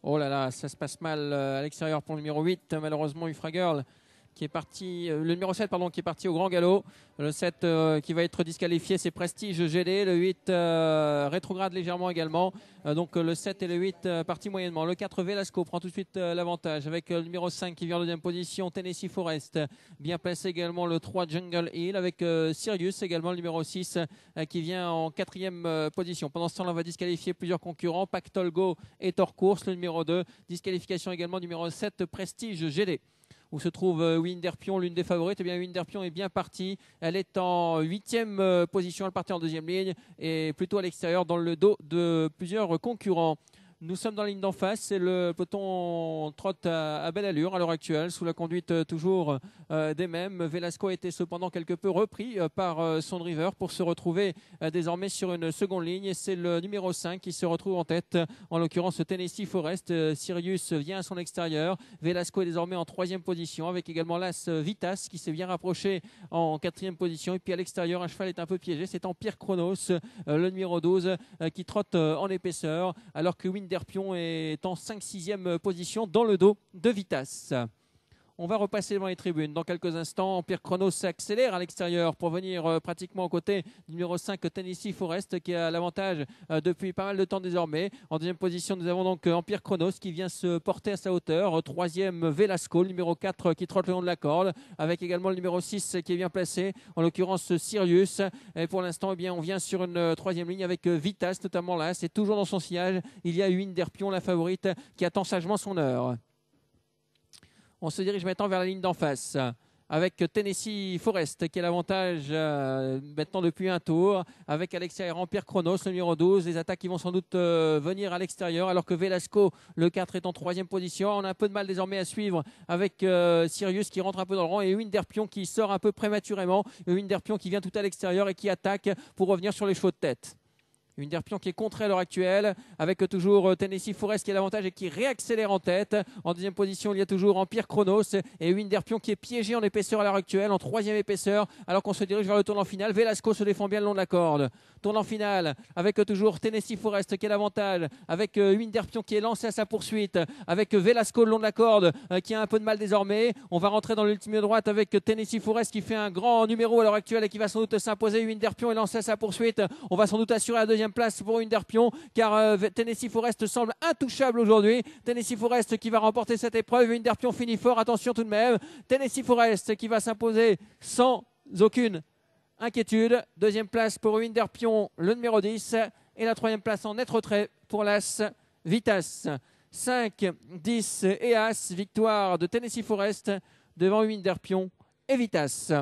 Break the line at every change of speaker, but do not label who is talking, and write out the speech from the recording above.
Oh là là, ça se passe mal à l'extérieur pour le numéro 8. Malheureusement, Ufra Girl qui est parti, le numéro 7 pardon, qui est parti au grand galop. Le 7 qui va être disqualifié, c'est Prestige GD. Le 8 rétrograde légèrement également. Donc le 7 et le 8 partis moyennement. Le 4 Velasco prend tout de suite l'avantage avec le numéro 5 qui vient en deuxième position, Tennessee Forest. Bien placé également le 3 Jungle Hill avec Sirius également le numéro 6 qui vient en quatrième position. Pendant ce temps-là, on va disqualifier plusieurs concurrents. Pactol Go et Torcourse, le numéro 2. Disqualification également numéro 7 Prestige GD. Où se trouve Winderpion, l'une des favorites. Eh bien, Winderpion est bien partie. Elle est en 8e position. Elle partait en deuxième ligne et plutôt à l'extérieur dans le dos de plusieurs concurrents. Nous sommes dans la ligne d'en face, c'est le peloton trotte à belle allure à l'heure actuelle, sous la conduite toujours des mêmes. Velasco a été cependant quelque peu repris par son driver pour se retrouver désormais sur une seconde ligne. Et c'est le numéro 5 qui se retrouve en tête, en l'occurrence Tennessee Forest. Sirius vient à son extérieur. Velasco est désormais en 3e position, avec également l'As Vitas qui s'est bien rapproché en 4e position. Et puis à l'extérieur, un cheval est un peu piégé, c'est Empire Chronos, le numéro 12, qui trotte en épaisseur, alors que Winderpion est en 5-6e position dans le dos de Vitas. On va repasser devant les tribunes dans quelques instants. Empire Chronos s'accélère à l'extérieur pour venir pratiquement aux côtés du numéro 5 Tennessee Forest qui a l'avantage depuis pas mal de temps désormais. En deuxième position, nous avons donc Empire Chronos qui vient se porter à sa hauteur. Troisième, Velasco, le numéro 4 qui trotte le long de la corde, avec également le numéro 6 qui est bien placé, en l'occurrence Sirius. Et pour l'instant, eh bien, on vient sur une troisième ligne avec Vitas, notamment là. C'est toujours dans son sillage. Il y a Winderpion, la favorite, qui attend sagement son heure. On se dirige maintenant vers la ligne d'en face avec Tennessee Forest qui a l'avantage maintenant depuis un tour, avec à l'extérieur Empire Chronos, le numéro 12. Les attaques qui vont sans doute venir à l'extérieur, alors que Velasco, le 4, est en 3e position. On a un peu de mal désormais à suivre avec Sirius qui rentre un peu dans le rang et Winderpion qui sort un peu prématurément. Winderpion qui vient tout à l'extérieur et qui attaque pour revenir sur les chevaux de tête. Winderpion qui est contré à l'heure actuelle, avec toujours Tennessee Forest qui a l'avantage et qui réaccélère en tête. En deuxième position, il y a toujours Empire Chronos et Winderpion qui est piégé en épaisseur à l'heure actuelle, en 3e épaisseur, alors qu'on se dirige vers le tournant final. Velasco se défend bien le long de la corde. Tournant final avec toujours Tennessee Forest qui a l'avantage, avec Winderpion qui est lancé à sa poursuite, avec Velasco le long de la corde qui a un peu de mal désormais. On va rentrer dans l'ultime droite avec Tennessee Forest qui fait un grand numéro à l'heure actuelle et qui va sans doute s'imposer. Winderpion est lancé à sa poursuite. On va sans doute assurer la deuxième place pour Winderpion car Tennessee Forest semble intouchable aujourd'hui. Tennessee Forest qui va remporter cette épreuve. Winderpion finit fort, attention tout de même. Tennessee Forest qui va s'imposer sans aucune inquiétude. Deuxième place pour Winderpion, le numéro 10. Et la troisième place en net retrait pour l'As Vitas. 5, 10 et As. Victoire de Tennessee Forest devant Winderpion et Vitas.